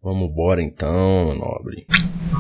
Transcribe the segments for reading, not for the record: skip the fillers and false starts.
Vamos embora então, meu nobre.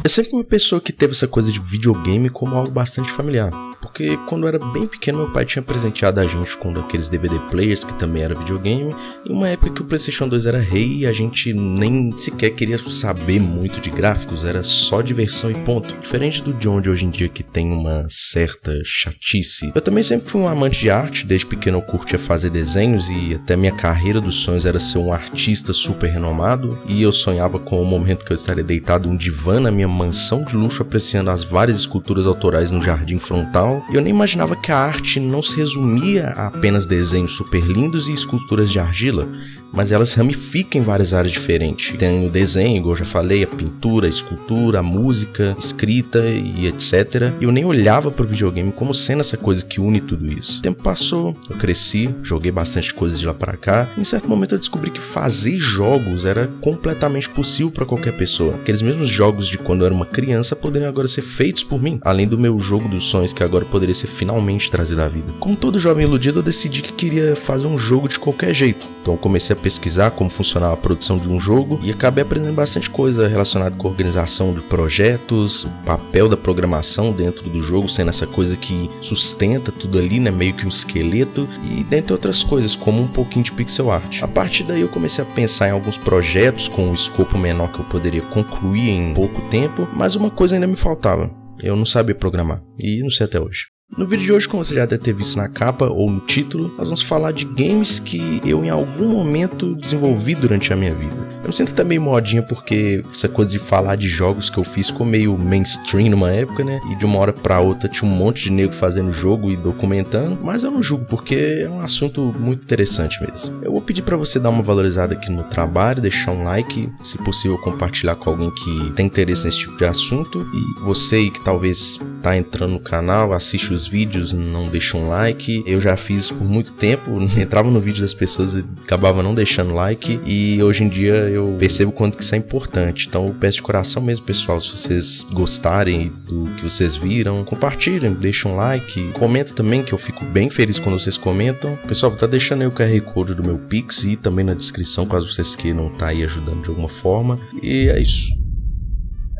Eu sempre fui uma pessoa que teve essa coisa de videogame como algo bastante familiar. Porque quando eu era bem pequeno, meu pai tinha presenteado a gente com um daqueles DVD players que também era videogame. Em uma época que o PlayStation 2 era rei e a gente nem sequer queria saber muito de gráficos, era só diversão e ponto. Diferente do John de hoje em dia, que tem uma certa chatice. Eu também sempre fui um amante de arte, desde pequeno eu curtia fazer desenhos e até minha carreira dos sonhos era ser um artista super renomado. E eu sonhava com o momento que eu estaria deitado em um divã na minha mansão de luxo apreciando as várias esculturas autorais no jardim frontal. E eu nem imaginava que a arte não se resumia a apenas desenhos super lindos e esculturas de argila, mas elas ramificam em várias áreas diferentes. Tem o desenho, igual eu já falei, a pintura, a escultura, a música, escrita e etc. E eu nem olhava para o videogame como sendo essa coisa que une tudo isso. O tempo passou, eu cresci, joguei bastante coisas de lá para cá. E em certo momento eu descobri que fazer jogos era completamente possível para qualquer pessoa. Aqueles mesmos jogos de quando eu era uma criança poderiam agora ser feitos por mim, além do meu jogo dos sonhos que agora poderia ser finalmente trazido à vida. Como todo jovem iludido, eu decidi que queria fazer um jogo de qualquer jeito. Então eu comecei a pesquisar como funcionava a produção de um jogo e acabei aprendendo bastante coisa relacionada com a organização de projetos, o papel da programação dentro do jogo, sendo essa coisa que sustenta tudo ali, né, meio que um esqueleto, e dentre outras coisas, como um pouquinho de pixel art. A partir daí eu comecei a pensar em alguns projetos com um escopo menor que eu poderia concluir em pouco tempo, mas uma coisa ainda me faltava: eu não sabia programar, e não sei até hoje. No vídeo de hoje, como você já deve ter visto na capa ou no título, nós vamos falar de games que eu em algum momento desenvolvi durante a minha vida. Eu me sinto até meio modinha porque essa coisa de falar de jogos que eu fiz ficou meio mainstream numa época, né? E de uma hora pra outra tinha um monte de nego fazendo jogo e documentando, mas eu não julgo porque é um assunto muito interessante mesmo. Eu vou pedir pra você dar uma valorizada aqui no trabalho, deixar um like, se possível compartilhar com alguém que tem interesse nesse tipo de assunto. E você que talvez tá entrando no canal, assiste os vídeos, não deixa um like. Eu já fiz isso por muito tempo, entrava no vídeo das pessoas e acabava não deixando like, e hoje em dia eu percebo quanto que isso é importante. Então eu peço de coração mesmo, pessoal, se vocês gostarem do que vocês viram, compartilhem, deixem um like, comenta também, que eu fico bem feliz quando vocês comentam. Pessoal, vou estar deixando aí o QR Code do meu Pix e também na descrição, caso vocês queiram estar aí ajudando de alguma forma. E é isso.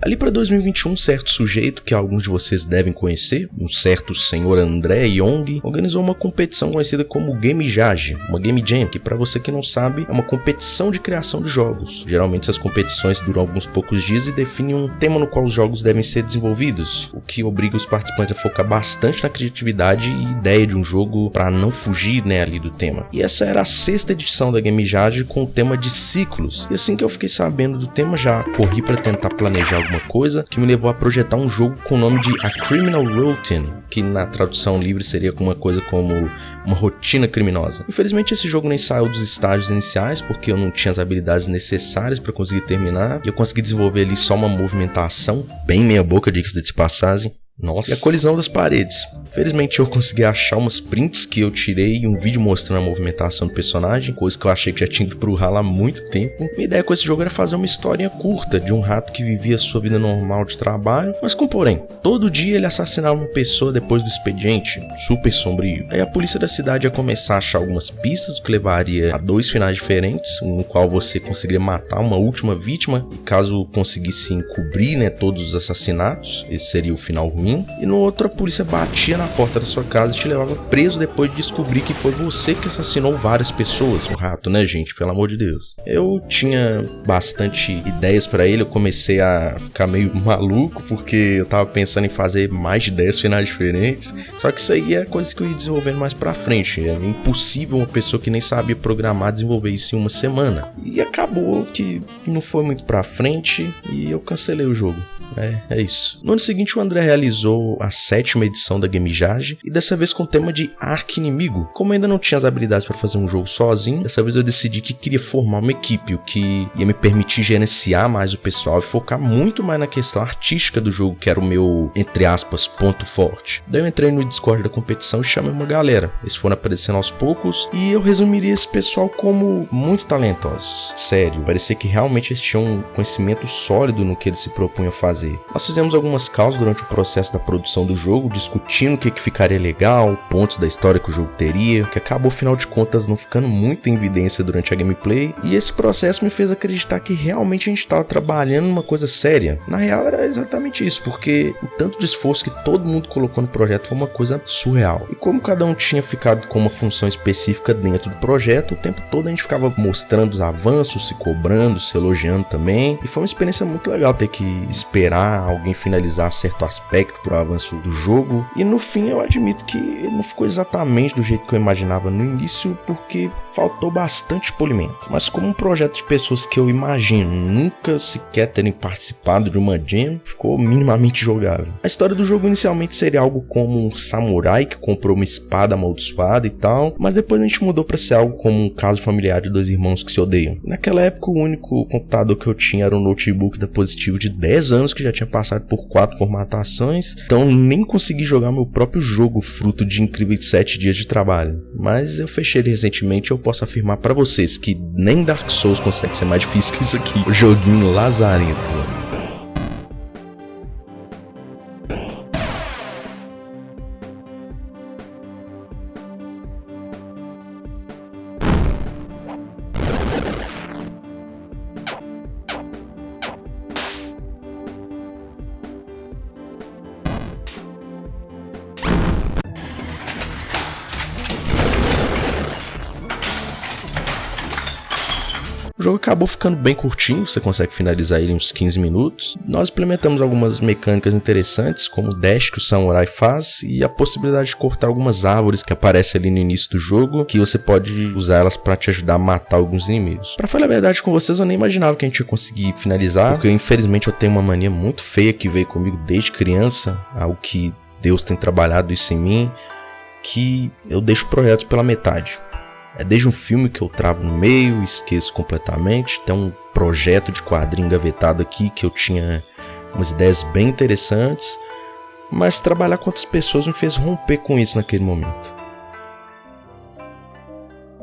Ali para 2021, um certo sujeito que alguns de vocês devem conhecer, um certo senhor André Young, organizou uma competição conhecida como Game Jage, uma Game Jam, que para você que não sabe, é uma competição de criação de jogos. Geralmente essas competições duram alguns poucos dias e definem um tema no qual os jogos devem ser desenvolvidos, o que obriga os participantes a focar bastante na criatividade e ideia de um jogo para não fugir, né, ali do tema. E essa era a 6ª edição da Game Jage com o tema de ciclos. E assim que eu fiquei sabendo do tema, já corri para tentar planejar alguma coisa, que me levou a projetar um jogo com o nome de A Criminal Routine, que na tradução livre seria uma coisa como uma rotina criminosa. Infelizmente esse jogo nem saiu dos estágios iniciais, porque eu não tinha as habilidades necessárias para conseguir terminar, e eu consegui desenvolver ali só uma movimentação, bem meia boca, diga-se de passagem. Nossa. E a colisão das paredes. Felizmente eu consegui achar umas prints que eu tirei e um vídeo mostrando a movimentação do personagem, coisa que eu achei que já tinha ido pro ralo há muito tempo. Minha ideia com esse jogo era fazer uma historinha curta de um rato que vivia sua vida normal de trabalho, mas com porém, todo dia ele assassinava uma pessoa depois do expediente, super sombrio. Aí a polícia da cidade ia começar a achar algumas pistas, o que levaria a 2 finais diferentes, um no qual você conseguiria matar uma última vítima, e caso conseguisse encobrir, né, todos os assassinatos, esse seria o final ruim. E no outro a polícia batia na porta da sua casa e te levava preso depois de descobrir que foi você que assassinou várias pessoas. O rato, né, gente? Pelo amor de Deus. Eu tinha bastante ideias pra ele, eu comecei a ficar meio maluco porque eu tava pensando em fazer mais de 10 finais diferentes. Só que isso aí é coisa que eu ia desenvolvendo mais pra frente. É impossível uma pessoa que nem sabia programar desenvolver isso em uma semana. E acabou que não foi muito pra frente e eu cancelei o jogo. É isso. No ano seguinte o André realizou a 7ª edição da Game Jage, e dessa vez com o tema de arqui-inimigo. Como eu ainda não tinha as habilidades para fazer um jogo sozinho, dessa vez eu decidi que queria formar uma equipe, o que ia me permitir gerenciar mais o pessoal e focar muito mais na questão artística do jogo, que era o meu, entre aspas, ponto forte. Daí eu entrei no Discord da competição e chamei uma galera. Eles foram aparecendo aos poucos e eu resumiria esse pessoal como muito talentosos. Sério, parecia que realmente eles tinham um conhecimento sólido no que eles se propunham a fazer. fazer. Nós fizemos algumas calls durante o processo da produção do jogo, discutindo o que ficaria legal, pontos da história que o jogo teria, que acabou, afinal de contas, não ficando muito em evidência durante a gameplay, e esse processo me fez acreditar que realmente a gente estava trabalhando numa coisa séria. Na real era exatamente isso, porque o tanto de esforço que todo mundo colocou no projeto foi uma coisa surreal. E como cada um tinha ficado com uma função específica dentro do projeto, o tempo todo a gente ficava mostrando os avanços, se cobrando, se elogiando também, e foi uma experiência muito legal ter que esperar alguém finalizar certo aspecto pro avanço do jogo, e no fim eu admito que ele não ficou exatamente do jeito que eu imaginava no início, porque faltou bastante polimento. Mas como um projeto de pessoas que eu imagino nunca sequer terem participado de uma jam, ficou minimamente jogável. A história do jogo inicialmente seria algo como um samurai que comprou uma espada amaldiçoada e tal, mas depois a gente mudou para ser algo como um caso familiar de dois irmãos que se odeiam. Naquela época o único computador que eu tinha era um notebook da Positivo de 10 anos que já tinha passado por 4 formatações, então nem consegui jogar meu próprio jogo fruto de incríveis 7 dias de trabalho. Mas eu fechei ele recentemente e eu posso afirmar para vocês que nem Dark Souls consegue ser mais difícil que isso aqui. O joguinho lazarento, mano. O jogo acabou ficando bem curtinho, você consegue finalizar ele em uns 15 minutos. Nós implementamos algumas mecânicas interessantes, como o dash que o samurai faz e a possibilidade de cortar algumas árvores que aparecem ali no início do jogo, que você pode usar elas para te ajudar a matar alguns inimigos. Pra falar a verdade com vocês, eu nem imaginava que a gente ia conseguir finalizar, porque infelizmente eu tenho uma mania muito feia que veio comigo desde criança, algo que Deus tem trabalhado isso em mim, que eu deixo projetos pela metade. É desde um filme que eu travo no meio, esqueço completamente. Tem um projeto de quadrinho engavetado aqui que eu tinha umas ideias bem interessantes, mas trabalhar com outras pessoas me fez romper com isso naquele momento.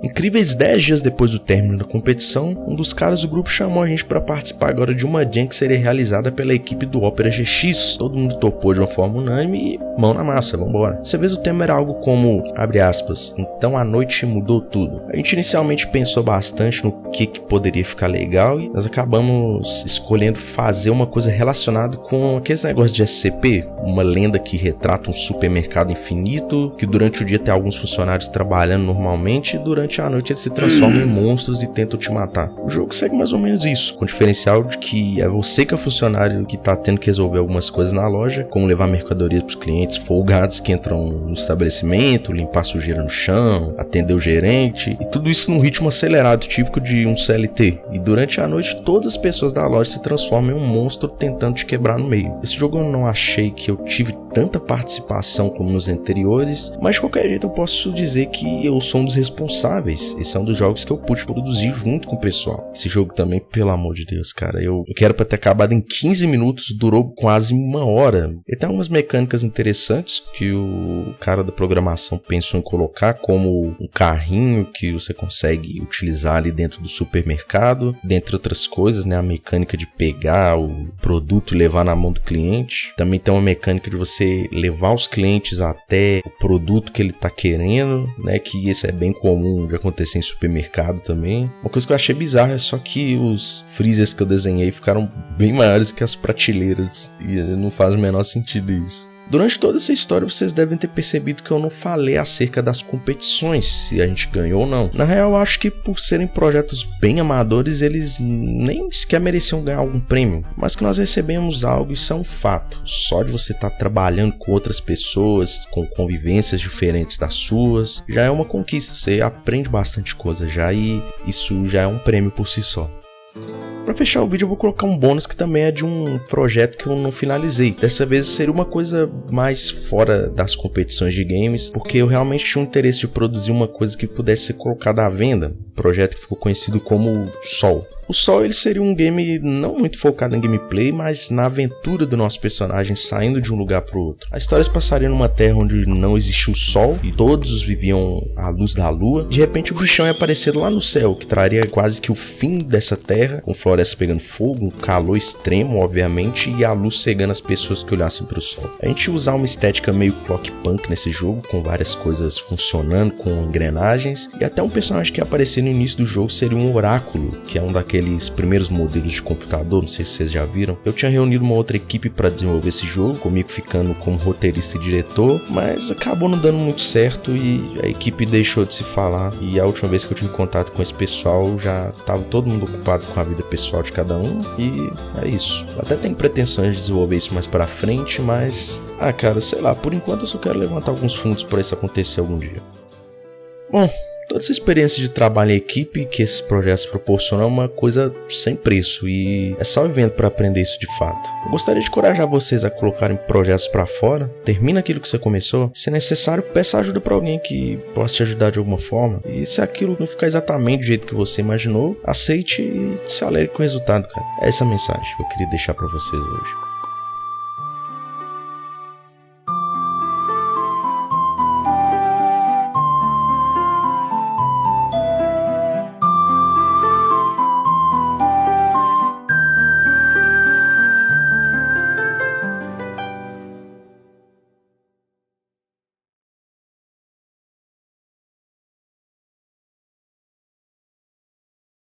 Incríveis 10 dias depois do término da competição, um dos caras do grupo chamou a gente para participar agora de uma jam que seria realizada pela equipe do Opera GX. Todo mundo topou de uma forma unânime e mão na massa, vambora. Dessa vez o tema era algo como, abre aspas, então a noite mudou tudo. A gente inicialmente pensou bastante no que poderia ficar legal e nós acabamos escolhendo fazer uma coisa relacionada com aqueles negócios de SCP, uma lenda que retrata um supermercado infinito, que durante o dia tem alguns funcionários trabalhando normalmente e durante à noite eles se transformam em monstros e tentam te matar. O jogo segue mais ou menos isso, com o diferencial de que é você que é o funcionário que tá tendo que resolver algumas coisas na loja, como levar mercadorias pros clientes folgados que entram no estabelecimento, limpar sujeira no chão, atender o gerente, e tudo isso num ritmo acelerado, típico de um CLT. E durante a noite todas as pessoas da loja se transformam em um monstro tentando te quebrar no meio. Esse jogo eu não achei que eu tive tanta participação como nos anteriores, mas de qualquer jeito eu posso dizer que eu sou um dos responsáveis. Esse é um dos jogos que eu pude produzir junto com o pessoal. Esse jogo também, pelo amor de Deus, cara, eu quero pra ter acabado em 15 minutos, durou quase 1 hora. E tem algumas mecânicas interessantes que o cara da programação pensou em colocar, como um carrinho que você consegue utilizar ali dentro do supermercado, dentre outras coisas, né, a mecânica de pegar o produto e levar na mão do cliente. Também tem uma mecânica de você levar os clientes até o produto que ele tá querendo, né, que esse é bem comum de acontecer em supermercado também. Uma coisa que eu achei bizarra é só que os freezers que eu desenhei ficaram bem maiores que as prateleiras e não faz o menor sentido isso. Durante toda essa história vocês devem ter percebido que eu não falei acerca das competições, se a gente ganhou ou não. Na real eu acho que por serem projetos bem amadores eles nem sequer mereciam ganhar algum prêmio, mas que nós recebemos algo, isso é um fato. Só de você estar trabalhando com outras pessoas, com convivências diferentes das suas, já é uma conquista, você aprende bastante coisa já e isso já é um prêmio por si só. Pra fechar o vídeo eu vou colocar um bônus que também é de um projeto que eu não finalizei. Dessa vez seria uma coisa mais fora das competições de games, porque eu realmente tinha um interesse de produzir uma coisa que pudesse ser colocada à venda. Um projeto que ficou conhecido como Sol. O Sol ele seria um game não muito focado em gameplay, mas na aventura do nosso personagem saindo de um lugar para o outro. A história se passaria numa terra onde não existia o sol e todos viviam à luz da lua. De repente o bichão ia aparecer lá no céu, que traria quase que o fim dessa terra, com floresta pegando fogo, um calor extremo, obviamente, e a luz cegando as pessoas que olhassem para o sol. A gente ia usar uma estética meio clockpunk nesse jogo, com várias coisas funcionando, com engrenagens, e até um personagem que ia aparecer no início do jogo seria um oráculo, que é um daqueles primeiros modelos de computador, não sei se vocês já viram. Eu tinha reunido uma outra equipe para desenvolver esse jogo, comigo ficando como roteirista e diretor, mas acabou não dando muito certo e a equipe deixou de se falar, e a última vez que eu tive contato com esse pessoal já tava todo mundo ocupado com a vida pessoal de cada um, e é isso. Até tenho pretensões de desenvolver isso mais pra frente, mas cara, sei lá, por enquanto eu só quero levantar alguns fundos pra isso acontecer algum dia. Bom, toda essa experiência de trabalho em equipe que esses projetos proporcionam é uma coisa sem preço e é só vivendo para aprender isso de fato. Eu gostaria de encorajar vocês a colocarem projetos para fora, termina aquilo que você começou, se necessário peça ajuda para alguém que possa te ajudar de alguma forma, e se aquilo não ficar exatamente do jeito que você imaginou, aceite e se alegre com o resultado, cara. Essa é a mensagem que eu queria deixar para vocês hoje.